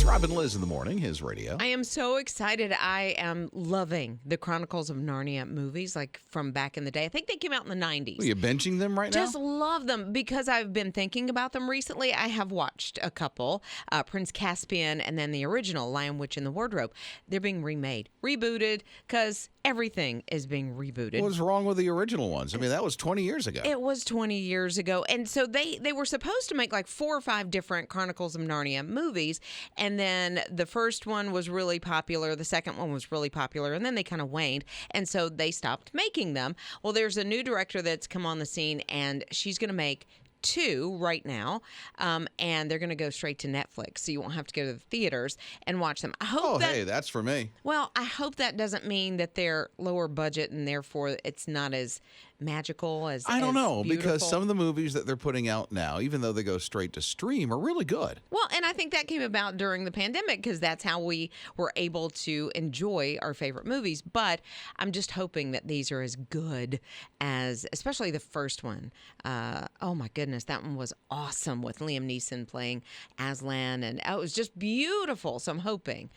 Rob and Lizz in the morning, his radio. I am so excited. I am loving the Chronicles of Narnia movies, like from back in the day. I think they came out in the 90s. Are you binging them right now? Just love them because I've been thinking about them recently. I have watched a couple, Prince Caspian and then the original Lion, Witch, and the Wardrobe. They're being remade, rebooted, because everything is being rebooted. What was wrong with the original ones? I mean, that was 20 years ago. It was 20 years ago. And so they were supposed to make like 4 or 5 different Chronicles of Narnia movies. And then the first one was really popular. The second one was really popular. And then they kind of waned. And so they stopped making them. Well, there's a new director that's come on the scene, and she's going to make 2 right now, and they're going to go straight to Netflix, so you won't have to go to the theaters and watch them. I hope hey, that's for me. Well, I hope that doesn't mean that they're lower budget and therefore it's not as magical as I don't know, beautiful. because some of the movies that they're putting out now, even though they go straight to stream, are really good. Well, and I think that came about during the pandemic because that's how we were able to enjoy our favorite movies. But I'm just hoping that these are as good as, especially the first one. Oh my goodness, that one was awesome with Liam Neeson playing Aslan, and it was just beautiful. So I'm hoping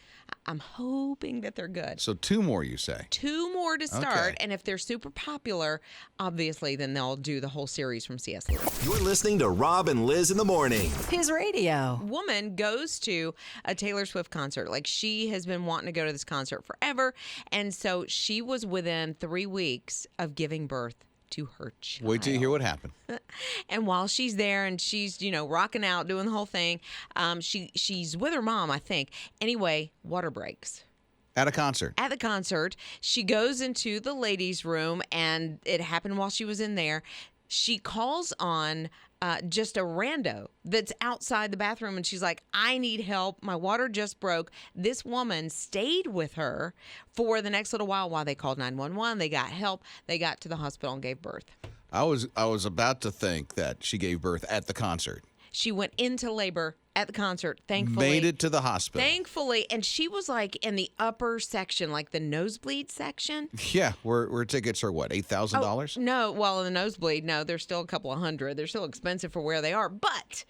that they're good. So 2 more, you say? 2 more to start, Okay. and if they're super popular, obviously, then they'll do the whole series from C.S. Lewis. You're listening to Rob and Lizz in the morning. His radio. Woman goes to a Taylor Swift concert. Like, she has been wanting to go to this concert forever, and so she was within 3 weeks of giving birth to her child. Wait till you hear what happened. And while she's there and she's, rocking out, doing the whole thing, she's with her mom, I think. Anyway, water breaks. At a concert. At the concert, she goes into the ladies' room, and it happened while she was in there. She calls on just a rando that's outside the bathroom, and she's like, I need help. My water just broke. This woman stayed with her for the next little while they called 911. They got help. They got to the hospital and gave birth. I was about to think that she gave birth at the concert. She went into labor at the concert, thankfully. Made it to the hospital. Thankfully. And she was like in the upper section, like the nosebleed section. Yeah, where tickets are what, $8,000? No, well, in the nosebleed, no, they're still a couple of hundred. They're still expensive for where they are. But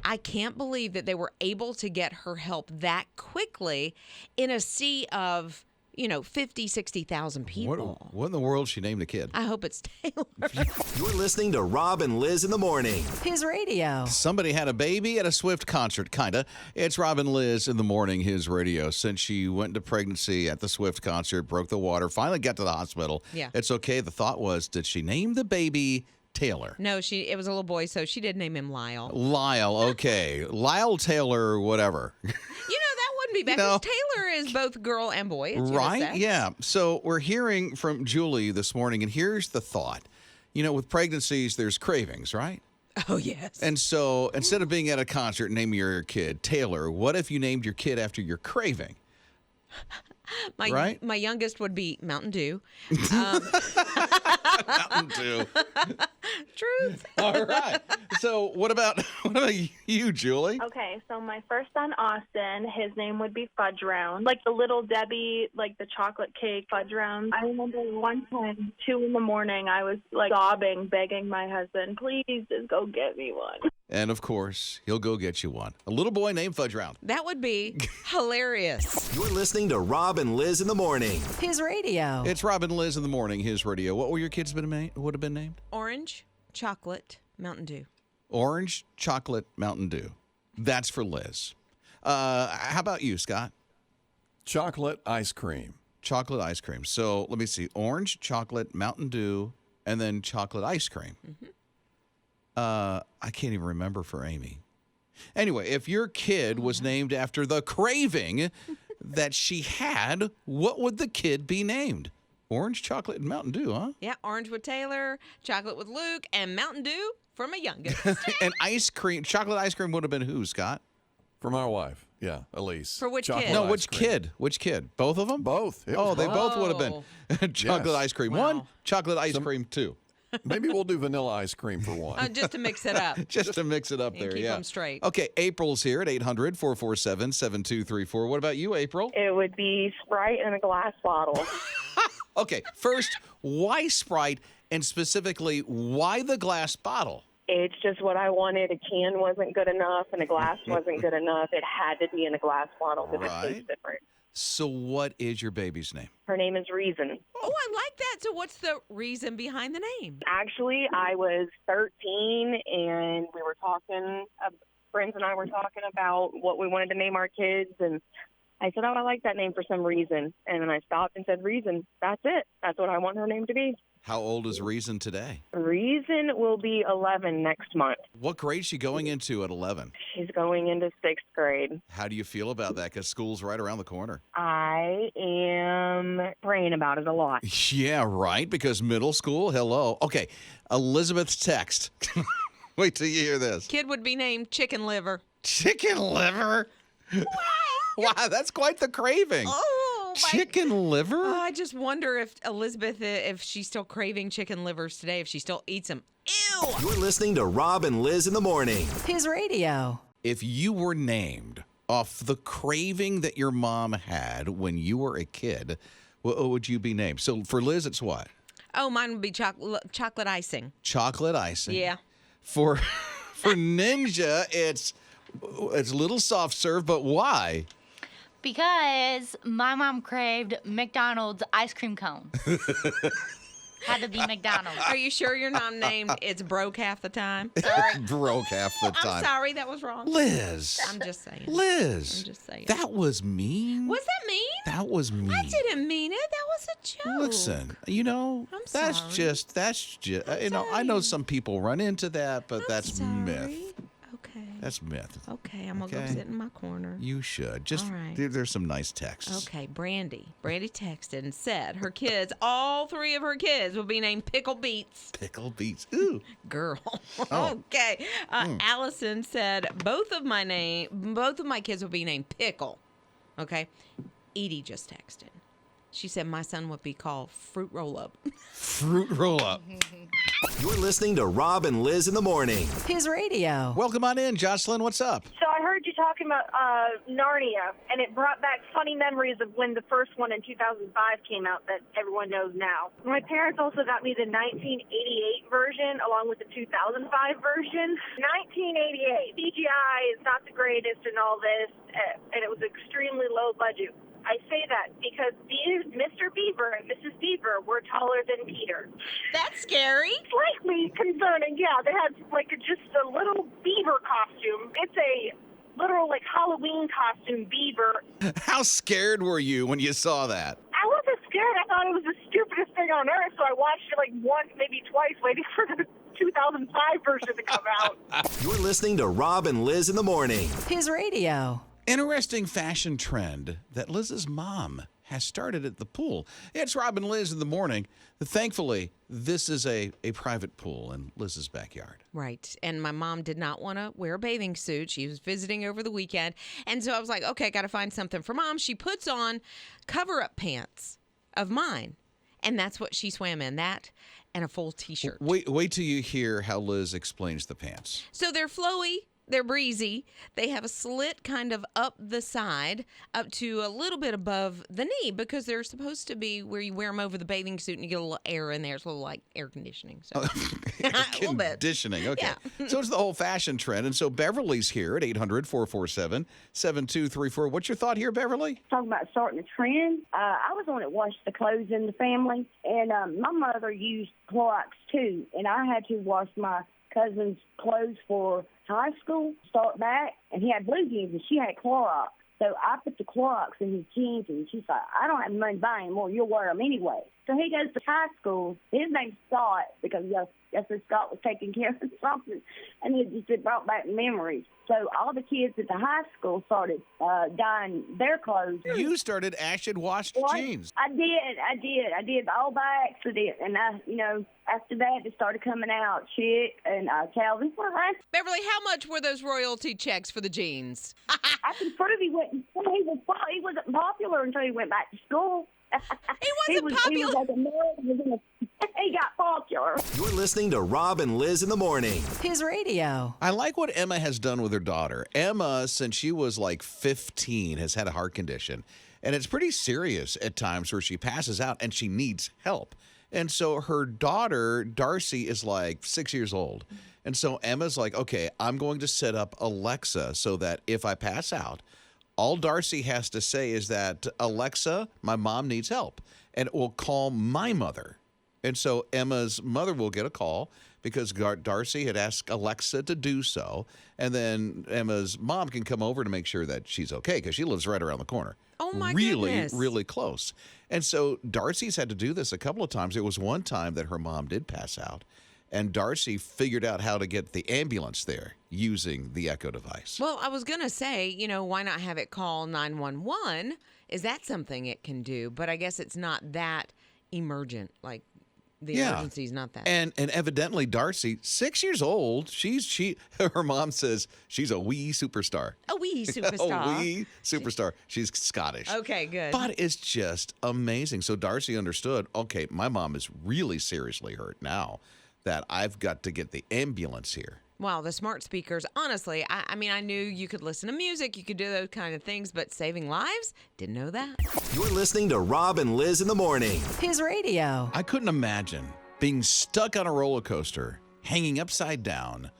I can't believe that they were able to get her help that quickly in a sea of 50, 60,000 people. What in the world she named the kid? I hope it's Taylor. You're listening to Rob and Lizz in the morning. His radio. Somebody had a baby at a Swift concert, kinda. It's Rob and Lizz in the morning, his radio. Since she went into pregnancy at the Swift concert, broke the water, finally got to the hospital. Yeah. It's okay. The thought was, did she name the baby Taylor? No, it was a little boy, so she did name him Lyle. Lyle, okay. Lyle Taylor, whatever. That wouldn't be bad. No. 'Cause Taylor is both girl and boy. It's Right? unisex. Yeah. So we're hearing from Julie this morning, and here's the thought. With pregnancies, there's cravings, right? Oh, yes. And so instead of being at a concert and naming your kid Taylor, what if you named your kid after your craving? Right? My youngest would be Mountain Dew. Mountain Dew. Truth. All right. So what about you, Julie? Okay, so my first son, Austin, his name would be Fudge Round. Like the Little Debbie, like the chocolate cake Fudge Round. I remember one time, 2 in the morning, I was like sobbing, begging my husband, please just go get me one. And of course, he'll go get you one. A little boy named Fudge Round. That would be hilarious. You're listening to Rob and Lizz in the morning. His radio. It's Rob and Lizz in the morning, his radio. What would your kids would have been named? Orange, chocolate, Mountain Dew. Orange, chocolate, Mountain Dew. That's for Liz. How about you, Scott? Chocolate ice cream. Chocolate ice cream. So let me see. Orange, chocolate, Mountain Dew, and then chocolate ice cream. Mm-hmm. I can't even remember for Amy. Anyway, if your kid was named after the craving that she had, what would the kid be named? Orange, chocolate, and Mountain Dew, huh? Yeah, orange with Taylor, chocolate with Luke, and Mountain Dew for my youngest. And ice cream, chocolate ice cream would have been who, Scott? For my wife. Yeah, Elise. For which Chocolate kid? No, ice which cream. kid? Which kid? Both of them? Both. It Oh, was they both. both would have been chocolate Yes. ice cream Wow. 1, chocolate ice cream 2. Maybe we'll do vanilla ice cream for one. Just to mix it up. Just to mix it up And there, keep yeah. them straight. Okay, April's here at 800-447-7234. What about you, April? It would be Sprite in a glass bottle. Okay, first, why Sprite And specifically, why the glass bottle? It's just what I wanted. A can wasn't good enough, and a glass wasn't good enough. It had to be in a glass bottle because it tastes different. So what is your baby's name? Her name is Reason. Oh, I like that. So what's the reason behind the name? Actually, I was 13, and we were talking, friends and I were talking about what we wanted to name our kids, and I said, I like that name for some reason. And then I stopped and said, Reason. That's it. That's what I want her name to be. How old is Reason today? Reason will be 11 next month. What grade is she going into at 11? She's going into 6th grade. How do you feel about that? Because school's right around the corner. I am praying about it a lot. Yeah, right, because middle school, hello. Okay, Elizabeth's text. Wait till you hear this. Kid would be named Chicken Liver. Chicken liver? Wow, that's quite the craving. Oh, Chicken liver? Oh, I just wonder if Elizabeth, if she's still craving chicken livers today, if she still eats them. Ew! You're listening to Rob and Liz in the morning. His radio. If you were named off the craving that your mom had when you were a kid, what would you be named? So for Liz, it's what? Oh, mine would be chocolate icing. Chocolate icing. Yeah. For Ninja, it's a little soft serve, but why? Because my mom craved McDonald's ice cream cone. Had to be McDonald's. Are you sure you're not named It's Broke Half the Time? Broke half the time. I'm sorry, that was wrong. Liz. I'm just saying. Liz. I'm just saying. That was mean. Was that mean? That was mean. I didn't mean it. That was a joke. Listen, I'm that's sorry. just, I know some people run into that, but that's sorry. myth. Okay. That's myth. Okay, I'm going to go Okay. sit in my corner. You should. Just, All right. there's some nice texts. Okay, Brandy texted and said her kids, all three of her kids, will be named Pickle Beets. Pickle beets. Ooh. Girl. Oh. Okay. Allison said both of my kids will be named Pickle. Okay. Edie just texted. She said my son would be called Fruit Roll Up. Fruit roll up. You're listening to Rob and Liz in the morning. His radio. Welcome on in, Jocelyn. What's up? So I heard you talking about Narnia, and it brought back funny memories of when the first one in 2005 came out that everyone knows now. My parents also got me the 1988 version along with the 2005 version. 1988, CGI is not the greatest in all this, and it was extremely low budget. I say that because Mr. Beaver and Mrs. Beaver were taller than Peter. That's scary. Slightly concerning, yeah. They had just a little beaver costume. It's a literal Halloween costume beaver. How scared were you when you saw that? I wasn't scared. I thought it was the stupidest thing on earth, so I watched it once, maybe twice, waiting for the 2005 version to come out. You're listening to Rob and Liz in the morning. His radio. Interesting fashion trend that Liz's mom has started at the pool. It's Rob and Liz in the morning. Thankfully, this is a private pool in Liz's backyard. Right. And my mom did not want to wear a bathing suit. She was visiting over the weekend. And so I was like, okay, I got to find something for mom. She puts on cover-up pants of mine. And that's what she swam in, that and a full T-shirt. Wait till you hear how Liz explains the pants. So they're flowy. They're breezy. They have a slit kind of up the side, up to a little bit above the knee, because they're supposed to be where you wear them over the bathing suit and you get a little air in there. It's a little like air conditioning. So. Air A little bit. conditioning. Okay. Yeah. So it's the whole fashion trend. And so Beverly's here at 800-447-7234. What's your thought here, Beverly? Talking about starting a trend. I was the one that washed the clothes in the family, and my mother used Clorox too, and I had to wash my cousin's clothes for high school, start back, and he had blue jeans and she had Clorox. So I put the Clorox in his jeans, and she's like, I don't have money to buy anymore. You'll wear them anyway. So he goes to high school. His name's Scott because yes, Scott was taking care of something, and it brought back memories. So all the kids at the high school started dyeing their clothes. You started acid washed jeans. I did all by accident, and after that it started coming out Chick and Calvin Klein. Beverly, how much were those royalty checks for the jeans? I can prove he wasn't popular until he went back to school. He wasn't popular. He was like a nerd. He got popular. You're listening to Rob and Liz in the morning. His radio. I like what Emma has done with her daughter. Emma, since she was like 15, has had a heart condition. And it's pretty serious at times where she passes out and she needs help. And so her daughter, Darcy, is like 6 years old. And so Emma's like, okay, I'm going to set up Alexa so that if I pass out, all Darcy has to say is that, Alexa, my mom needs help. And it will call my mother. And so Emma's mother will get a call because Darcy had asked Alexa to do so. And then Emma's mom can come over to make sure that she's okay because she lives right around the corner. Oh, my really, goodness. really close. And so Darcy's had to do this a couple of times. There was one time that her mom did pass out, and Darcy figured out how to get the ambulance there using the Echo device. Well, I was going to say, why not have it call 911? Is that something it can do? But I guess it's not that emergent. Like, the emergency's not that. And evidently Darcy, 6 years old, her mom says she's a wee superstar. A wee superstar. A wee superstar. She's Scottish. Okay, good. But it's just amazing. So Darcy understood, okay, my mom is really seriously hurt now that I've got to get the ambulance here. Wow, the smart speakers, honestly, I mean, I knew you could listen to music, you could do those kind of things, but saving lives? Didn't know that. You're listening to Rob and Lizz in the morning. His radio. I couldn't imagine being stuck on a roller coaster, hanging upside down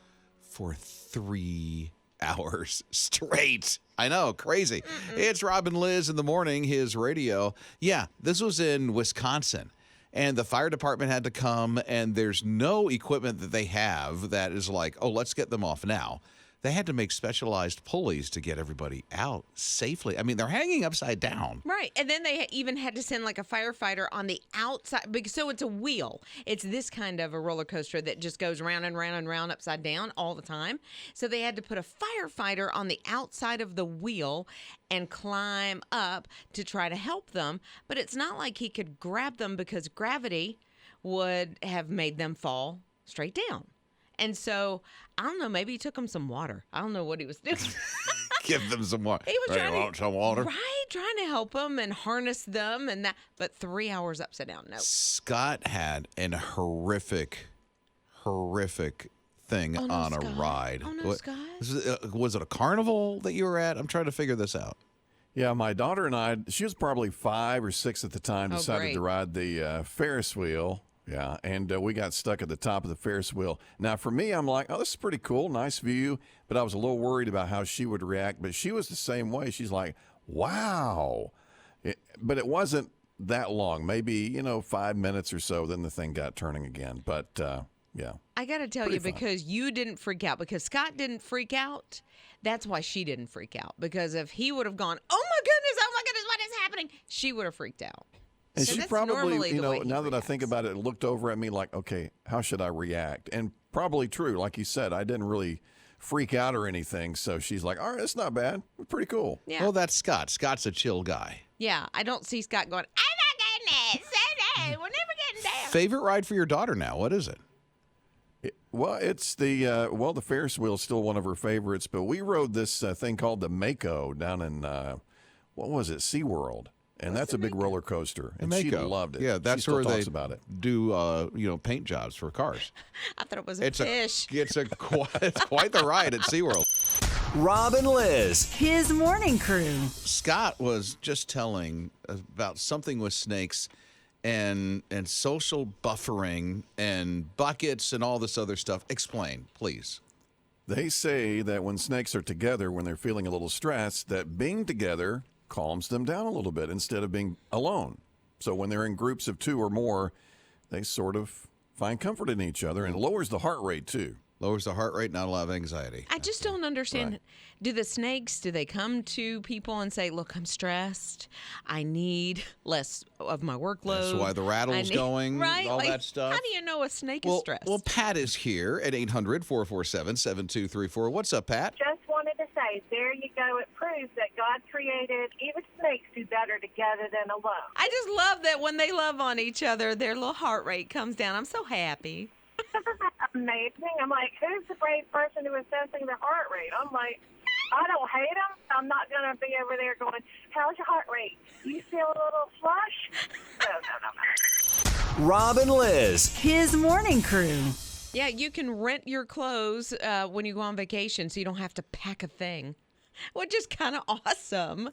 for 3 hours straight. I know, crazy. It's Rob and Lizz in the morning, his radio. Yeah, this was in Wisconsin. And the fire department had to come, and there's no equipment that they have that is like, oh, let's get them off now. They had to make specialized pulleys to get everybody out safely. I mean, they're hanging upside down. Right. And then they even had to send like a firefighter on the outside. So it's a wheel. It's this kind of a roller coaster that just goes round and round and round upside down all the time. So they had to put a firefighter on the outside of the wheel and climb up to try to help them. But it's not like he could grab them because gravity would have made them fall straight down. And so, I don't know, maybe he took them some water. I don't know what he was doing. Give them some water. He was trying want some water? Right, trying to help them and harness them and that. But 3 hours upside down, no. Scott had an horrific thing on Scott. a ride. Oh, no, Scott. Was it a carnival that you were at? I'm trying to figure this out. Yeah, my daughter and I, she was probably 5 or 6 at the time, decided great. to ride the Ferris wheel. Yeah, and we got stuck at the top of the Ferris wheel. Now, for me, I'm like, oh, this is pretty cool, nice view. But I was a little worried about how she would react. But she was the same way. She's like, wow. But it wasn't that long, maybe, 5 minutes or so. Then the thing got turning again. But, yeah. I got to tell you, because you didn't freak out, because Scott didn't freak out, that's why she didn't freak out. Because if he would have gone, oh my goodness, what is happening? She would have freaked out. And So she that's probably, normally the way he now that I think about it, looked over at me like, okay, how should I react? And probably true. Like you said, I didn't really freak out or anything. So she's like, all right, that's not bad. Pretty cool. Yeah. Well, that's Scott. Scott's a chill guy. Yeah, I don't see Scott going, oh my goodness, we're never getting down. Favorite ride for your daughter now? What is it? Well, it's the Ferris wheel is still one of her favorites, but we rode this thing called the Mako down in, what was it, SeaWorld. And that's a big roller coaster, and she loved it. Yeah, that's she where still they talks about it. do paint jobs for cars. I thought it was a fish. It's quite the ride at SeaWorld. Rob and Lizz. His morning crew. Scott was just telling about something with snakes and social buffering and buckets and all this other stuff. Explain, please. They say that when snakes are together, when they're feeling a little stressed, that being together calms them down a little bit instead of being alone. So when they're in groups of 2 or more, they sort of find comfort in each other, and it lowers the heart rate too. Lowers the heart rate, not a lot of anxiety. I just don't understand. Right. Do the snakes, do they come to people and say, look, I'm stressed. I need less of my workload. That's why the rattle's going, right? all that stuff. How do you know a snake is stressed? Well, Pat is here at 800-447-7234. What's up, Pat? Just wanted to say, there you go. It proves that God created even snakes do better together than alone. I just love that when they love on each other, their little heart rate comes down. I'm so happy. Amazing. I'm like, who's the brave person who is sensing their heart rate? I'm like, I don't hate them. I'm not going to be over there going, how's your heart rate? You feel a little flush? No. Rob and Lizz. His morning crew. Yeah, you can rent your clothes when you go on vacation so you don't have to pack a thing, which is kind of awesome.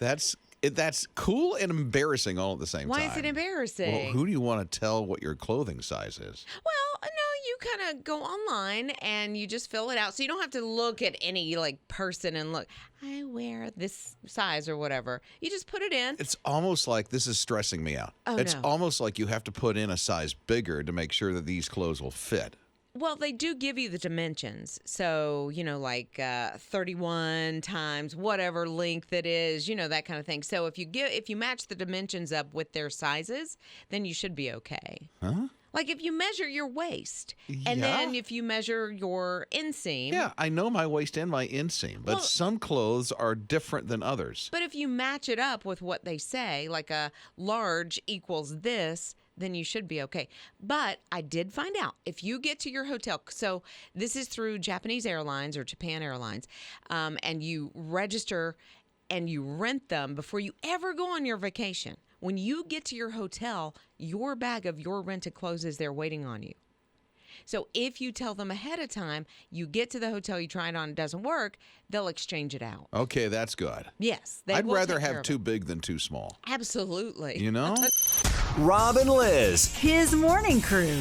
That's cool and embarrassing all at the same time. Why is it embarrassing? Well, who do you want to tell what your clothing size is? Well, no, you kind of go online and you just fill it out. So you don't have to look at any person and look, I wear this size or whatever. You just put it in. It's almost like this is stressing me out. Oh, it's no. almost like you have to put in a size bigger to make sure that these clothes will fit. Well, they do give you the dimensions. So, 31 times whatever length it is, that kind of thing. So if you match the dimensions up with their sizes, then you should be okay. Huh? Like if you measure your waist and Yeah. then if you measure your inseam. Yeah, I know my waist and my inseam, but some clothes are different than others. But if you match it up with what they say, like a large equals this, then you should be okay. But I did find out if you get to your hotel, so this is through Japanese Airlines or Japan Airlines, and you register and you rent them before you ever go on your vacation. When you get to your hotel, your bag of your rented clothes is there waiting on you. So if you tell them ahead of time, you get to the hotel, you try it on, it doesn't work, they'll exchange it out. Okay, that's good. Yes. I'd will rather take care have of too it. big than too small. Absolutely. You know? Rob and Liz. His morning crew.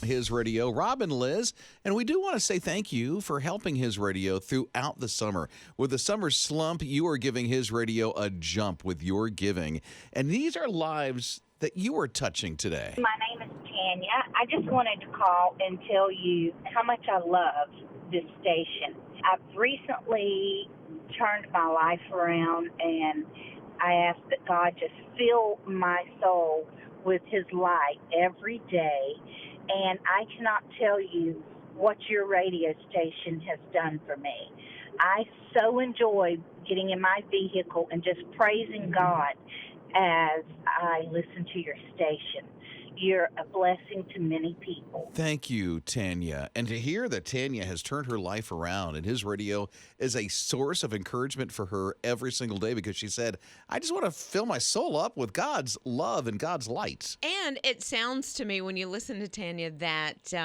His Radio, Rob and Lizz. And we do want to say thank you for helping His Radio throughout the summer. With the summer slump, you are giving His Radio a jump with your giving. And these are lives that you are touching today. My name is Tanya. I just wanted to call and tell you how much I love this station. I've recently turned my life around, and I ask that God just fill my soul with His light every day. And I cannot tell you what your radio station has done for me. I so enjoy getting in my vehicle and just praising God as I listen to your station. You're a blessing to many people. Thank you, Tanya. And to hear that Tanya has turned her life around and His Radio is a source of encouragement for her every single day, because she said, I just want to fill my soul up with God's love and God's light. And it sounds to me when you listen to Tanya that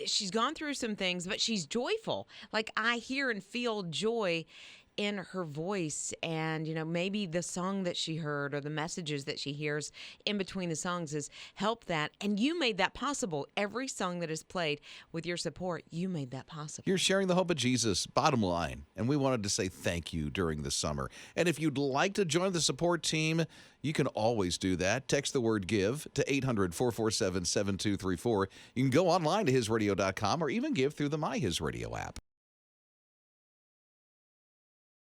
she's gone through some things, but she's joyful. Like I hear and feel joy in her voice, and maybe the song that she heard or the messages that she hears in between the songs has helped that, and you made that possible. Every song that is played with your support, you made that possible. You're sharing the hope of Jesus, bottom line, and we wanted to say thank you during the summer. And if you'd like to join the support team, you can always do that. Text the word GIVE to 800-447-7234. You can go online to hisradio.com or even give through the My His Radio app.